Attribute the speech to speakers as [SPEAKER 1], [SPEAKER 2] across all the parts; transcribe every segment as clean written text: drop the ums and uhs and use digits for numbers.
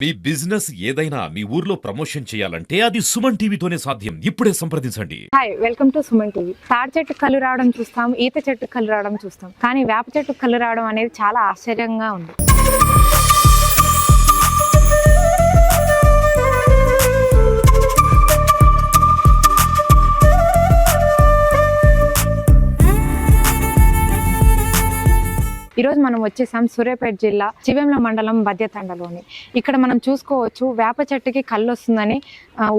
[SPEAKER 1] మీ business ఏదైనా మీ ఊర్లో promotion చేయాలంటే అది సుమన్ టీవీతోనే సాధ్యం. ఇప్పుడే సంప్రదించండి.
[SPEAKER 2] Hi, welcome to Suman TV. తాడి చెట్టు కళ్ళు రావడం చూస్తాం, ఈత చెట్టు కళ్ళు రావడం చూస్తాం, కానీ వేప చెట్టు కళ్ళు రావడం అనేది చాలా ఆశ్చర్యంగా ఉంది. ఈరోజు మనం వచ్చేసాం సూర్యాపేట జిల్లా చివెంల మండలం బద్యతండలోని. ఇక్కడ మనం చూసుకోవచ్చు వేప చెట్టుకి కళ్ళు వస్తుందని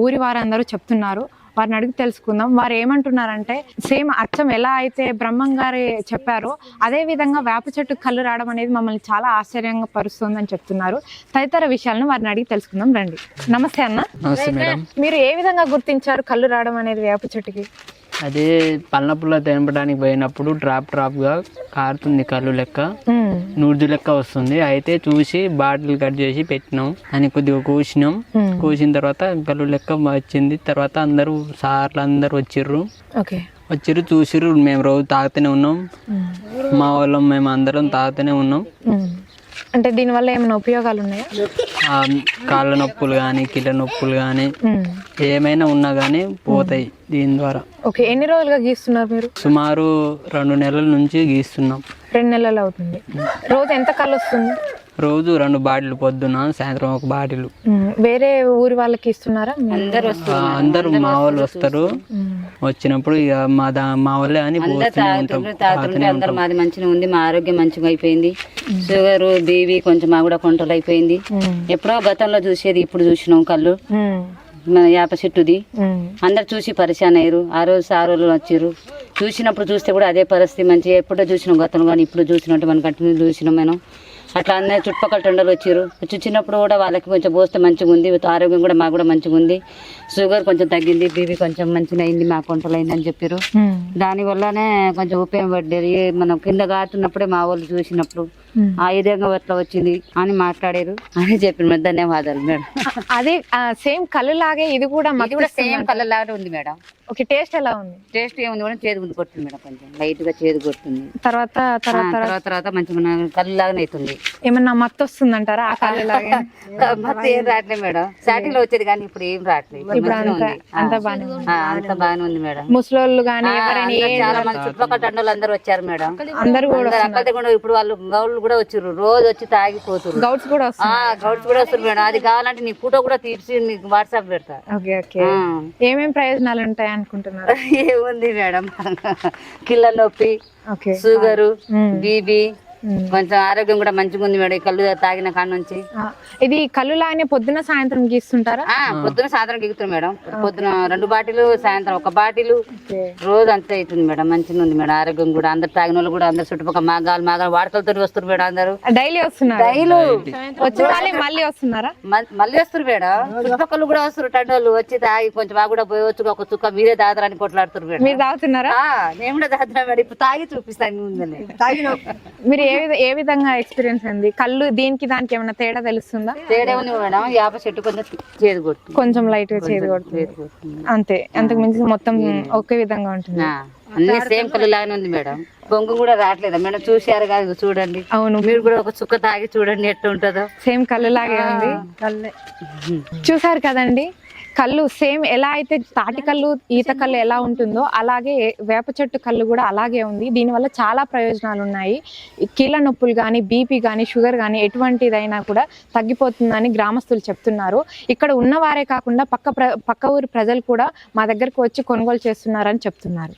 [SPEAKER 2] ఊరి వారందరూ చెప్తున్నారు. వారిని అడిగి తెలుసుకుందాం. వారు ఏమంటున్నారంటే సేమ్ అచ్చం ఎలా అయితే బ్రహ్మం గారు చెప్పారో అదే విధంగా వేప చెట్టు కళ్ళు రావడం అనేది మమ్మల్ని చాలా ఆశ్చర్యంగా పరుస్తుందని చెప్తున్నారు. తదితర విషయాలను వారిని అడిగి తెలుసుకుందాం రండి. నమస్తే అన్న.
[SPEAKER 3] నమస్తే మేడం.
[SPEAKER 2] మీరు ఏ విధంగా గుర్తించారు కళ్ళు రావడం అనేది వేప చెట్టుకి?
[SPEAKER 3] అదే పళ్ళపుల్ల తెంపడానికి పోయినప్పుడు డ్రాప్ గా కారుతుంది కళ్ళు లెక్క, నూర్జు లెక్క వస్తుంది. అయితే చూసి బాటిల్ కట్ చేసి పెట్టినాం అని కొద్దిగా కోసినాం. కోసిన తర్వాత కళ్ళు లెక్క వచ్చింది. తర్వాత అందరూ సార్లు అందరు వచ్చిర్రు చూసిర్రు. మేము రోజు తాగుతూనే ఉన్నాం, మా వాళ్ళం మేము అందరం తాగుతూనే ఉన్నాం.
[SPEAKER 2] అంటే దీనివల్ల ఏమైనా ఉపయోగాలు ఉన్నాయా?
[SPEAKER 3] కాళ్ళ నొప్పులు కానీ కీళ్ళ నొప్పులు కానీ ఏమైనా ఉన్నా కానీ పోతాయి దీని ద్వారా.
[SPEAKER 2] ఓకే, ఎన్ని రోజులుగా గీస్తున్నారు మీరు?
[SPEAKER 3] సుమారు 2 నెలల నుంచి గీస్తున్నాం.
[SPEAKER 2] 2 నెలలు అవుతుంది. రోజు ఎంత కళ్ళు వస్తుంది?
[SPEAKER 3] రోజు 2 బాటిల్, పొద్దున సాయంత్రం 1 బాటిల్.
[SPEAKER 2] వేరే ఊరి వాళ్ళకి ఇస్తున్నారా?
[SPEAKER 3] అందరూ మా వాళ్ళు వస్తారు. వచ్చినప్పుడు ఇక మా వాళ్ళే అని
[SPEAKER 4] అందరూ మాది మంచిగా ఉంది, మా ఆరోగ్యం మంచిగా అయిపోయింది. షుగర్ బీవీ కొంచెం మా కూడా కంట్రోల్ అయిపోయింది. ఎప్పుడో గతంలో చూసేది ఇప్పుడు చూసినాం కళ్ళు మన వేప చెట్టుది. అందరు చూసి పరిశాన్ అయ్యారు. ఆ రోజు వచ్చిర్రు. చూసినప్పుడు చూస్తే కూడా అదే పరిస్థితి మంచిగా ఎప్పుడో చూసినాం గతంలో, కానీ ఇప్పుడు చూసినట్టు మనం కంటిన్యూ చూసినాం మనం. అట్లా అందరూ చుట్టుపక్కల టొండలు వచ్చారు. చూసినప్పుడు కూడా వాళ్ళకి కొంచెం పోస్తే మంచిగా ఉంది, ఆరోగ్యం కూడా మాకు కూడా మంచిగా ఉంది. షుగర్ కొంచెం తగ్గింది, బీపీ కొంచెం మంచిగా అయింది, మా కంట్రోల్ అయింది అని చెప్పారు. దానివల్లనే కొంచెం ఉపయోగపడ్డది. మనం కింద కాతున్నప్పుడే మా వాళ్ళు చూసినప్పుడు ఆ విధంగా అట్లా వచ్చింది అని మాట్లాడారు అని చెప్పిన. ధన్యవాదాలు మేడం.
[SPEAKER 2] అదే సేమ్ కళ్ళు లాగే ఇది కూడా
[SPEAKER 4] సేమ్ కలర్ లాగా ఉంది మేడం.
[SPEAKER 2] ఓకే, టేస్ట్ ఎలా ఉంది?
[SPEAKER 4] టేస్ట్ ఏముంది కూడా చేదు ఉంది కొడుతుంది మేడం, కొంచెం లైట్ గా చేదు కొడుతుంది.
[SPEAKER 2] తర్వాత
[SPEAKER 4] మంచిగా కళ్ళు లాగానే అవుతుంది.
[SPEAKER 2] ఏమన్నా మత్తు వస్తుంది అంటారా ఆ కళ్ళు లాగే?
[SPEAKER 4] మత్తు ఏం రావట్లేదు మేడం. స్టార్టింగ్ లో వచ్చేది కానీ ఇప్పుడు ఏం రావట్లేదు.
[SPEAKER 2] అంత
[SPEAKER 4] బాగానే ఉంది మేడం.
[SPEAKER 2] ముసలోళ్ళు కానీ
[SPEAKER 4] చాలా మంది చుట్టుపక్కల టండోళ్ళు అందరూ వచ్చారు మేడం.
[SPEAKER 2] అందరూ
[SPEAKER 4] కూడా ఇప్పుడు వాళ్ళు గౌళ్ళు కూడా వచ్చారు, రోజు వచ్చి తాగిపోతారు.
[SPEAKER 2] గౌడ్స్ కూడా
[SPEAKER 4] వస్తారు మేడం. అది కావాలంటే నీ ఫోటో కూడా తీసి నీకు వాట్సాప్ పెడతా.
[SPEAKER 2] ఏమేమి ప్రయోజనాలు ఉంటాయి అనుకుంటున్నారు?
[SPEAKER 4] ఏముంది మేడం, కిళ్ళ నొప్పి, షుగరు, బీబీ, కొంచెం ఆరోగ్యం కూడా మంచిగా ఉంది మేడం. కళ్ళు తాగిన కాడ నుంచి.
[SPEAKER 2] ఇది కళ్ళు లాగానే పొద్దున సాయంత్రం గీస్తుంటారా?
[SPEAKER 4] పొద్దున సాయంత్రం గీగుతారు మేడం. పొద్దున 2 బాటిల్, సాయంత్రం 1 బాటిల్, రోజు అంతే అవుతుంది మేడం. మంచిగా ఉంది మేడం. ఆరోగ్యం కూడా అందరు తాగిన వాళ్ళు కూడా అందరు చుట్టుపక్కల మాగాలు వాడకలతో వస్తారు మేడం. అందరు
[SPEAKER 2] డైలీ వస్తున్నారు. మళ్ళీ వస్తున్నారా?
[SPEAKER 4] మళ్ళీ వస్తారు మేడం. చుట్టుపక్కల కూడా వస్తారు టండోళ్ళు వచ్చి తాగి కొంచెం బాగా కూడా పోయవచ్చు. ఒక చుక్క మీరే తాగుతారని కొట్లాడుతారు మేడం.
[SPEAKER 2] మీరు తాగుతున్నారా?
[SPEAKER 4] నేను కూడా తాగుతున్నా మేడం. ఇప్పుడు తాగి చూపిస్తాను ముందని.
[SPEAKER 2] మీరు ఏ విధంగా ఎక్స్పీరియన్స్ ఉంది? కళ్ళు దీనికి దానికి ఏమైనా తేడా తెలుస్తుందా?
[SPEAKER 4] తేడా ఉంది మేడం. వేప చెట్టు కొంచెం చేదు కొడుతుంది,
[SPEAKER 2] కొంచెం లైట్ గా చేదు కొడుతుంది అంతే. అంతకు మించి మొత్తం ఒకే విధంగా ఉంటుంది.
[SPEAKER 4] అన్ని సేమ్ కళ్ళు లాగానే ఉంది మేడం. పొంగు కూడా రావట్లేదా మేడం? చూసారు కాదు, చూడండి.
[SPEAKER 2] అవును,
[SPEAKER 4] మీరు కూడా ఒక చుక్క తాగి చూడండి ఎట్లా ఉంటుందో.
[SPEAKER 2] సేమ్ కళ్ళు లాగే ఉంది. చూసారు కదండి, కళ్ళు సేమ్ ఎలా అయితే తాటి కళ్ళు, ఈత కళ్ళు ఎలా ఉంటుందో అలాగే వేప చెట్టు కళ్ళు కూడా అలాగే ఉంది. దీనివల్ల చాలా ప్రయోజనాలు ఉన్నాయి. కీళ్ళ నొప్పులు కానీ, బీపీ కానీ, షుగర్ కానీ ఎటువంటిదైనా కూడా తగ్గిపోతుందని గ్రామస్తులు చెప్తున్నారు. ఇక్కడ ఉన్నవారే కాకుండా పక్క ఊరి ప్రజలు కూడా మా దగ్గరకు వచ్చి కొనుగోలు చేస్తున్నారని చెప్తున్నారు.